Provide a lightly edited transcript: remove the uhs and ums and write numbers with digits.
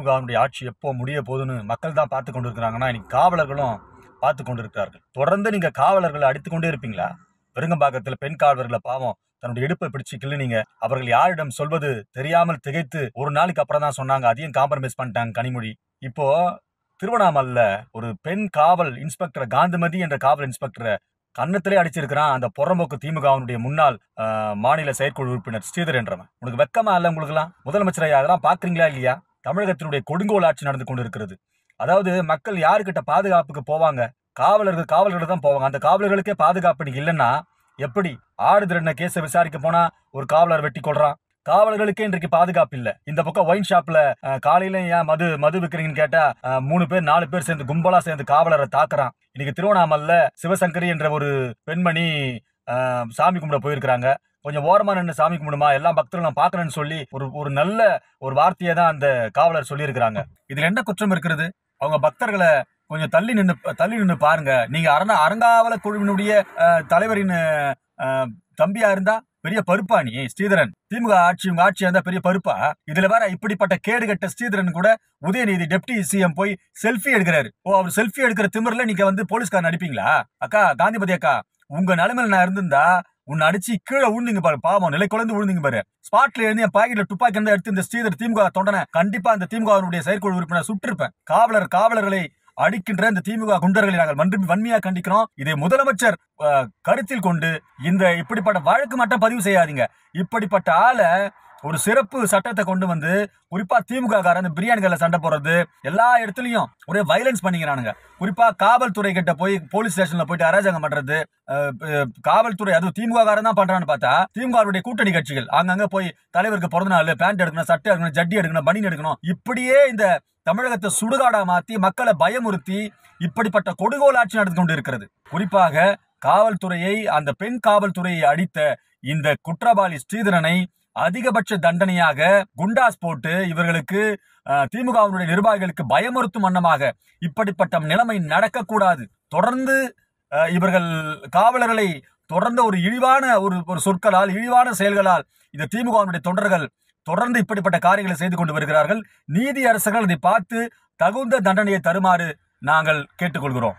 திமுகவினுடைய ஆட்சி எப்போ முடிய போகுதுன்னு மக்கள் தான் பார்த்து கொண்டு இருக்கிறாங்கன்னா இன்னைக்கு காவலர்களும் பார்த்து கொண்டிருக்கிறார்கள். தொடர்ந்து நீங்க காவலர்களை அடித்து கொண்டே இருப்பீங்களா? பெருங்கம்பாக்கத்தில் பெண் காவலர்களை பாவம் தன்னுடைய இடுப்பை பிடிச்சு கிள்ளுனீங்க. அவர்கள் யாரிடம் சொல்வது தெரியாமல் திகைத்து ஒரு நாளைக்கு அப்புறம் தான் சொன்னாங்க. அதையும் காம்ப்ரமைஸ் பண்ணிட்டாங்க கனிமொழி. இப்போ திருவண்ணாமலையில ஒரு பெண் காவல் இன்ஸ்பெக்டர் காந்திமதி என்ற காவல் இன்ஸ்பெக்டரை கன்னத்திலே அடிச்சிருக்கிறான் அந்த புறம்போக்கு திமுகவினுடைய முன்னாள் மாநில செயற்குழு உறுப்பினர் ஸ்ரீதர் என்றவன். உனக்கு வெக்கமா இல்ல? உங்களுக்குலாம் முதலமைச்சர் அதெல்லாம் பாக்குறீங்களா இல்லையா? தமிழகத்தினுடைய கொடுங்கோல் ஆட்சி நடந்து கொண்டு இருக்கிறது. அதாவது மக்கள் யாருக்கிட்ட பாதுகாப்புக்கு போவாங்க? காவலர்கள் தான் போவாங்க. அந்த காவலர்களுக்கே பாதுகாப்பு இல்லைன்னா எப்படி? ஆடு திருடின கேஸை விசாரிக்க போனா ஒரு காவலர் வெட்டி கொள்றான். காவலர்களுக்கே இன்றைக்கு பாதுகாப்பு இல்ல. இந்த பக்கம் ஒயின் ஷாப்ல காலையில ஏன் மது விற்கிறீங்கன்னு கேட்டா 3 பேர் 4 பேர் சேர்ந்து கும்பலா சேர்ந்து காவலரை தாக்குறான். இன்னைக்கு திருவண்ணாமலையில சிவசங்கரி என்ற ஒரு பெண்மணி சாமி கும்பிட போயிருக்கிறாங்க. கொஞ்சம் ஓரமா நின்று சாமி கும்பிடுமா, எல்லா பக்தர்களும் பாக்கணும்னு சொல்லி ஒரு நல்ல ஒரு வார்த்தையை தான் அந்த காவலர் சொல்லி இருக்கிறாங்க. இதுல என்ன குற்றம் இருக்கிறது? அவங்க பக்தர்களை கொஞ்சம் தள்ளி நின்று பாருங்க. நீங்க அறங்காவல குழுவினுடைய தலைவரின் தம்பியா இருந்தா பெரிய பருப்பா நீ ஸ்ரீதரன்? திமுக ஆட்சியா இருந்தா பெரிய பருப்பா? இதுல வேற இப்படிப்பட்ட கேடு கட்ட ஸ்ரீதரன் கூட உதயநிதி டெப்டி சிஎம் போய் செல்ஃபி எடுக்கிறாரு. அவர் செல்ஃபி எடுக்கிற திமிர்ல நீங்க போலீஸ்காரன் அடிப்பீங்களா? அக்கா காந்திமதி அக்கா, உங்க நிலைமையில நான் இருந்திருந்தா உன்னை அடிச்சு கீழே விழுந்தீங்க பாரு. பாவம், நிலை குழந்து விழுந்தீங்க பாரு. ஸ்பாட்ல இருந்து என் பாக்கெட்ல துப்பாக்கி இருந்தா எடுத்து இந்த ஸ்ரீதர் திமுக தொண்டனை கண்டிப்பா அந்த திமுக செயற்குழு உறுப்பினர் சுட்டிருப்பேன். காவலர்களை அடிக்கின்ற இந்த திமுக குண்டர்களை நாங்கள் வன்மையா கண்டிக்கிறோம். இதை முதலமைச்சர் கருத்தில் கொண்டு இந்த இப்படிப்பட்ட வழக்கு மட்டும் பதிவு செய்யாதீங்க. இப்படிப்பட்ட ஆளை ஒரு சிறப்பு சட்டத்தை கொண்டு வந்து குறிப்பா திமுக காரன் பிரியாணி கல்ல சண்டை போடுறது, எல்லா இடத்துலயும் ஒரே வயலன்ஸ் பண்ணிக்கிறானுங்க. குறிப்பா காவல்துறை கிட்ட போய் போலீஸ் ஸ்டேஷன்ல போயிட்டு அராஜகம் பண்றது, காவல்துறை அதுவும் திமுக காரன் தான் பண்றான்னு பார்த்தா திமுக கூட்டணி கட்சிகள் அங்கங்க போய் தலைவருக்கு பிறந்த நாள் பேண்ட் எடுக்கணும், சட்டை எடுக்கணும், ஜட்டி எடுக்கணும், பனியன் எடுக்கணும், இப்படியே இந்த தமிழகத்தை சுடுகாடா மாத்தி மக்களை பயமுறுத்தி இப்படிப்பட்ட கொடுங்கோல் ஆட்சி நடந்து கொண்டு இருக்கிறது. குறிப்பாக காவல்துறையை, அந்த பெண் காவல்துறையை அடித்த இந்த குற்றவாளி ஸ்ரீதரனை அதிகபட்ச தண்டனையாக குண்டாஸ் போட்டு இவர்களுக்கு திமுகவினுடைய நிர்வாகிகளுக்கு பயமுறுத்தும் வண்ணமாக இப்படிப்பட்ட நிலைமை நடக்கக்கூடாது. தொடர்ந்து இவர்கள் காவலர்களை தொடர்ந்த ஒரு இழிவான ஒரு சொற்களால், இழிவான செயல்களால் இந்த திமுகவினுடைய தொண்டர்கள் தொடர்ந்து இப்படிப்பட்ட காரியங்களை செய்து கொண்டு வருகிறார்கள். நீதி அரசர்கள் இதை பார்த்து தகுந்த தண்டனையை தருமாறு நாங்கள் கேட்டுக்கொள்கிறோம்.